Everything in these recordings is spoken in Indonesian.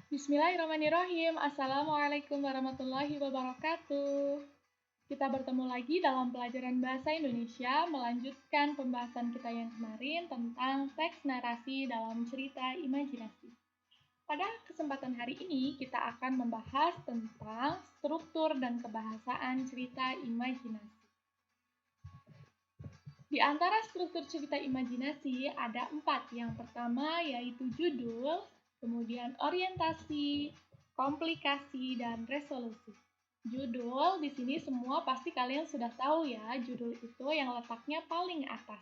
Bismillahirrahmanirrahim. Assalamualaikum warahmatullahi wabarakatuh. Kita bertemu lagi dalam pelajaran Bahasa Indonesia, melanjutkan pembahasan kita yang kemarin tentang teks narasi dalam cerita imajinasi. Pada kesempatan hari ini, kita akan membahas tentang struktur dan kebahasaan cerita imajinasi. Di antara struktur cerita imajinasi ada 4. Yang pertama yaitu judul, kemudian orientasi, komplikasi, dan resolusi. Judul di sini semua pasti kalian sudah tahu ya, judul itu yang letaknya paling atas.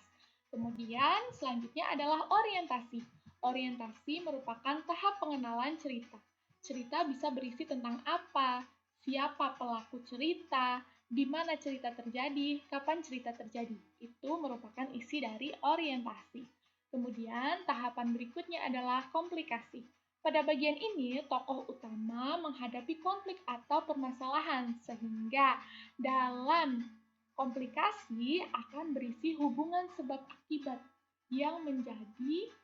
Kemudian selanjutnya adalah orientasi. Orientasi merupakan tahap pengenalan cerita. Cerita bisa berisi tentang apa, siapa pelaku cerita, di mana cerita terjadi, kapan cerita terjadi. Itu merupakan isi dari orientasi. Kemudian tahapan berikutnya adalah komplikasi. Pada bagian ini, tokoh utama menghadapi konflik atau permasalahan, sehingga dalam komplikasi akan berisi hubungan sebab akibat yang menjadi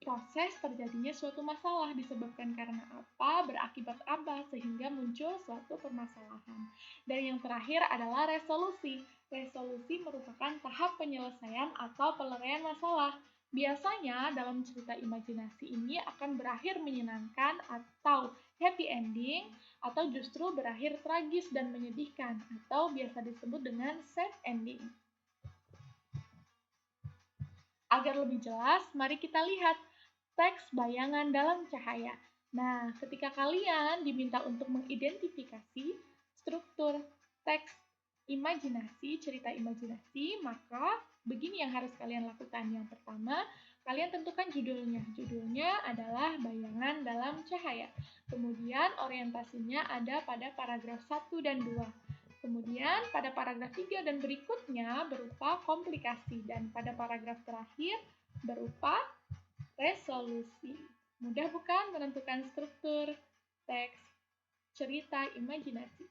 proses terjadinya suatu masalah disebabkan karena apa, berakibat apa, sehingga muncul suatu permasalahan. Dan yang terakhir adalah resolusi. Resolusi merupakan tahap penyelesaian atau pelarian masalah. Biasanya dalam cerita imajinasi ini akan berakhir menyenangkan atau happy ending, atau justru berakhir tragis dan menyedihkan, atau biasa disebut dengan sad ending. Agar lebih jelas, mari kita lihat teks bayangan dalam cahaya. Nah, ketika kalian diminta untuk mengidentifikasi struktur teks imajinasi, cerita imajinasi, maka begini yang harus kalian lakukan. Yang pertama, kalian tentukan judulnya. Judulnya adalah bayangan dalam cahaya. Kemudian orientasinya ada pada paragraf 1 dan 2. Kemudian pada paragraf 3 dan berikutnya berupa komplikasi, dan pada paragraf terakhir berupa resolusi. Mudah bukan menentukan struktur teks cerita imajinasi?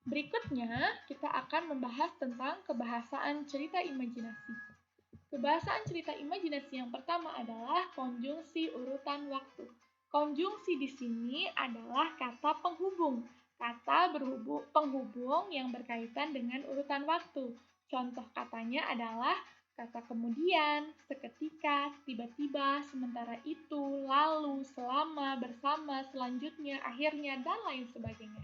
Berikutnya, kita akan membahas tentang kebahasaan cerita imajinasi. Kebahasaan cerita imajinasi yang pertama adalah konjungsi urutan waktu. Konjungsi di sini adalah kata penghubung. Kata penghubung yang berkaitan dengan urutan waktu. Contoh katanya adalah kata kemudian, seketika, tiba-tiba, sementara itu, lalu, selama, bersama, selanjutnya, akhirnya, dan lain sebagainya.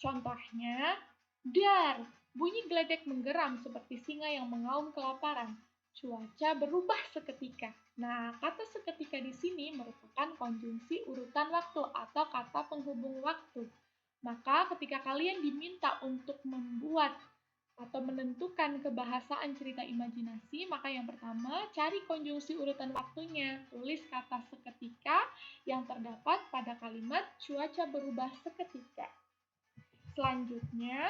Contohnya, dar, bunyi geledek menggeram seperti singa yang mengaum kelaparan. Cuaca berubah seketika. Nah, kata seketika di sini merupakan konjungsi urutan waktu atau kata penghubung waktu. Maka ketika kalian diminta untuk membuat atau menentukan kebahasaan cerita imajinasi, maka yang pertama cari konjungsi urutan waktunya. Tulis kata seketika yang terdapat pada kalimat cuaca berubah seketika. Selanjutnya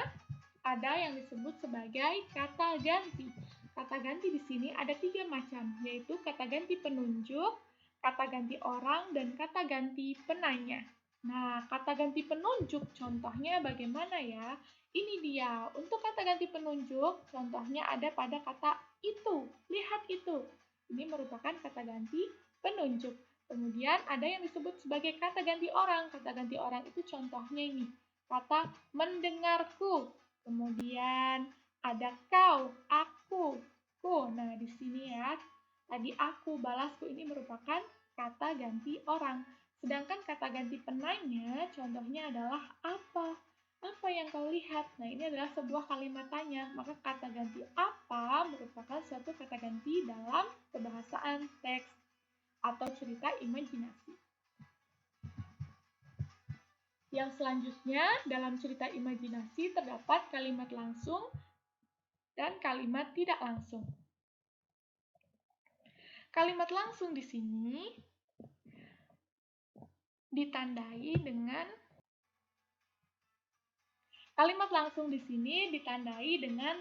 ada yang disebut sebagai kata ganti. Kata ganti di sini ada 3 macam, yaitu kata ganti penunjuk, kata ganti orang, dan kata ganti penanya. Nah, kata ganti penunjuk contohnya bagaimana ya? Ini dia. Untuk kata ganti penunjuk, contohnya ada pada kata itu. Lihat itu. Ini merupakan kata ganti penunjuk. Kemudian ada yang disebut sebagai kata ganti orang. Kata ganti orang itu contohnya ini. Kata mendengarku. Kemudian ada kau, aku, ku. Nah, di sini ya. Tadi aku, balasku ini merupakan kata ganti orang. Sedangkan kata ganti penanya contohnya adalah apa? Apa yang kau lihat? Nah, ini adalah sebuah kalimat tanya. Maka kata ganti apa merupakan suatu kata ganti dalam kebahasaan teks atau cerita imajinasi. Yang selanjutnya, dalam cerita imajinasi terdapat kalimat langsung dan kalimat tidak langsung. Kalimat langsung di sini ditandai dengan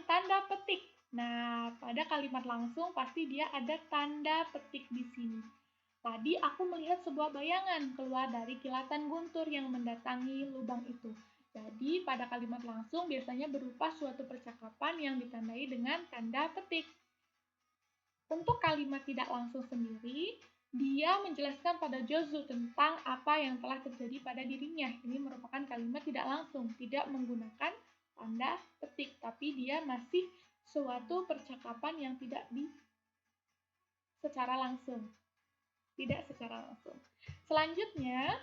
tanda petik. Nah, pada kalimat langsung pasti dia ada tanda petik di sini. Tadi aku melihat sebuah bayangan keluar dari kilatan guntur yang mendatangi lubang itu. Jadi, pada kalimat langsung biasanya berupa suatu percakapan yang ditandai dengan tanda petik. Untuk kalimat tidak langsung sendiri, Dia menjelaskan pada Jozu tentang apa yang telah terjadi pada dirinya. Ini merupakan kalimat tidak langsung, tidak menggunakan tanda petik, tapi dia masih suatu percakapan yang tidak secara langsung. Tidak secara langsung. Selanjutnya,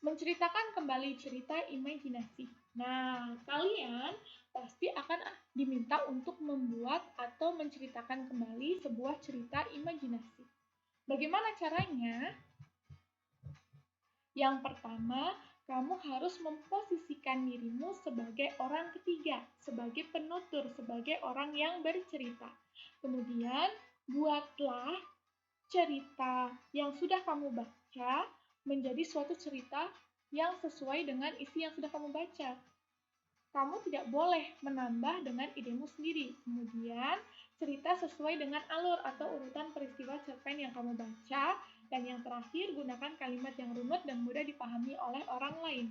menceritakan kembali cerita imajinasi. Nah, kalian pasti akan diminta untuk membuat atau menceritakan kembali sebuah cerita imajinasi. Bagaimana caranya? Yang pertama, kamu harus memposisikan dirimu sebagai orang ketiga, sebagai penutur, sebagai orang yang bercerita. Kemudian, buatlah cerita yang sudah kamu baca menjadi suatu cerita yang sesuai dengan isi yang sudah kamu baca. Kamu tidak boleh menambah dengan idemu sendiri. Kemudian, cerita sesuai dengan alur atau urutan peristiwa cerpen yang kamu baca. Dan yang terakhir, gunakan kalimat yang runut dan mudah dipahami oleh orang lain.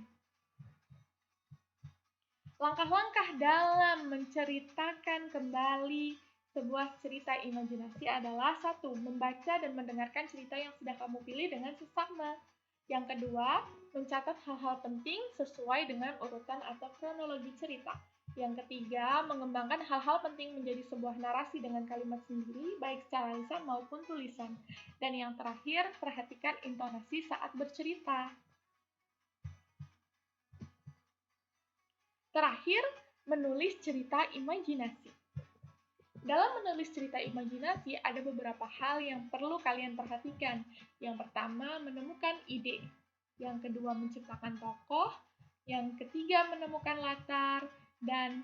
Langkah-langkah dalam menceritakan kembali sebuah cerita imajinasi adalah 1. Membaca dan mendengarkan cerita yang sudah kamu pilih dengan seksama. Yang kedua, mencatat hal-hal penting sesuai dengan urutan atau kronologi cerita. Yang ketiga, mengembangkan hal-hal penting menjadi sebuah narasi dengan kalimat sendiri, baik secara lisan maupun tulisan. Dan yang terakhir, perhatikan intonasi saat bercerita. Terakhir, menulis cerita imajinasi. Dalam menulis cerita imajinasi, ada beberapa hal yang perlu kalian perhatikan. Yang pertama, menemukan ide. Yang kedua, menciptakan tokoh. Yang ketiga, menemukan latar. Dan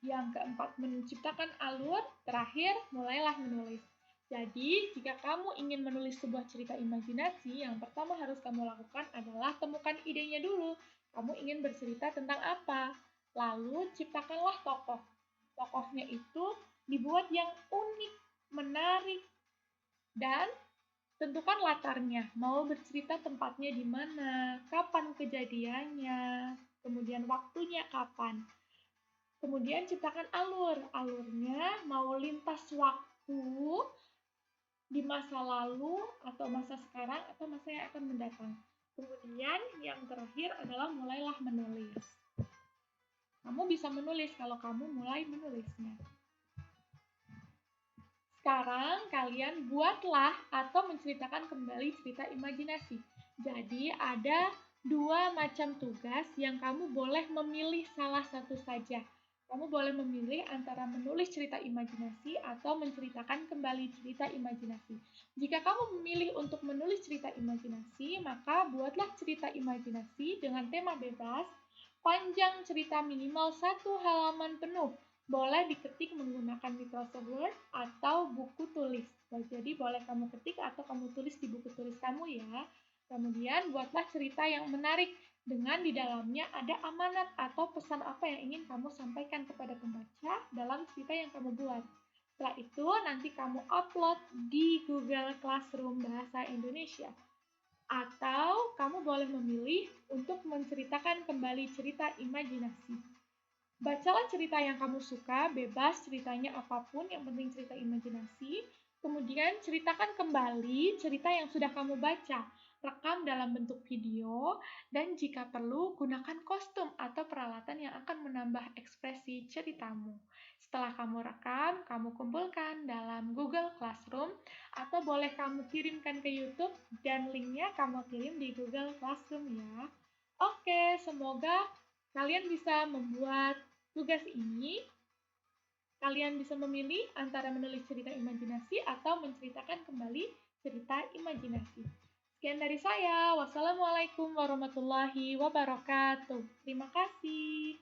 yang keempat, menciptakan alur. Terakhir, mulailah menulis. Jadi, jika kamu ingin menulis sebuah cerita imajinasi, yang pertama harus kamu lakukan adalah temukan idenya dulu. Kamu ingin bercerita tentang apa? Lalu, ciptakanlah tokoh. Tokohnya itu dibuat yang unik, menarik, dan tentukan latarnya. Mau bercerita tempatnya di mana, kapan kejadiannya, kemudian waktunya kapan. Kemudian ciptakan alur. Alurnya mau lintas waktu di masa lalu atau masa sekarang atau masa yang akan mendatang. Kemudian yang terakhir adalah mulailah menulis. Kamu bisa menulis kalau kamu mulai menulisnya. Sekarang kalian buatlah atau menceritakan kembali cerita imajinasi. Jadi ada 2 macam tugas yang kamu boleh memilih salah satu saja. Kamu boleh memilih antara menulis cerita imajinasi atau menceritakan kembali cerita imajinasi. Jika kamu memilih untuk menulis cerita imajinasi, maka buatlah cerita imajinasi dengan tema bebas, panjang cerita minimal 1 halaman penuh. Boleh diketik menggunakan Microsoft Word atau buku tulis. Jadi boleh kamu ketik atau kamu tulis di buku tulis kamu ya. Kemudian buatlah cerita yang menarik dengan di dalamnya ada amanat atau pesan apa yang ingin kamu sampaikan kepada pembaca dalam cerita yang kamu buat. Setelah itu nanti kamu upload di Google Classroom Bahasa Indonesia. Atau kamu boleh memilih untuk menceritakan kembali cerita imajinasi. Bacalah cerita yang kamu suka, bebas ceritanya apapun, yang penting cerita imajinasi. Kemudian ceritakan kembali cerita yang sudah kamu baca. Rekam dalam bentuk video, dan jika perlu, gunakan kostum atau peralatan yang akan menambah ekspresi ceritamu. Setelah kamu rekam, kamu kumpulkan dalam Google Classroom, atau boleh kamu kirimkan ke YouTube, dan linknya kamu kirim di Google Classroom ya. Oke, semoga kalian bisa membuat tugas ini. Kalian bisa memilih antara menulis cerita imajinasi atau menceritakan kembali cerita imajinasi. Sekian dari saya. Wassalamualaikum warahmatullahi wabarakatuh. Terima kasih.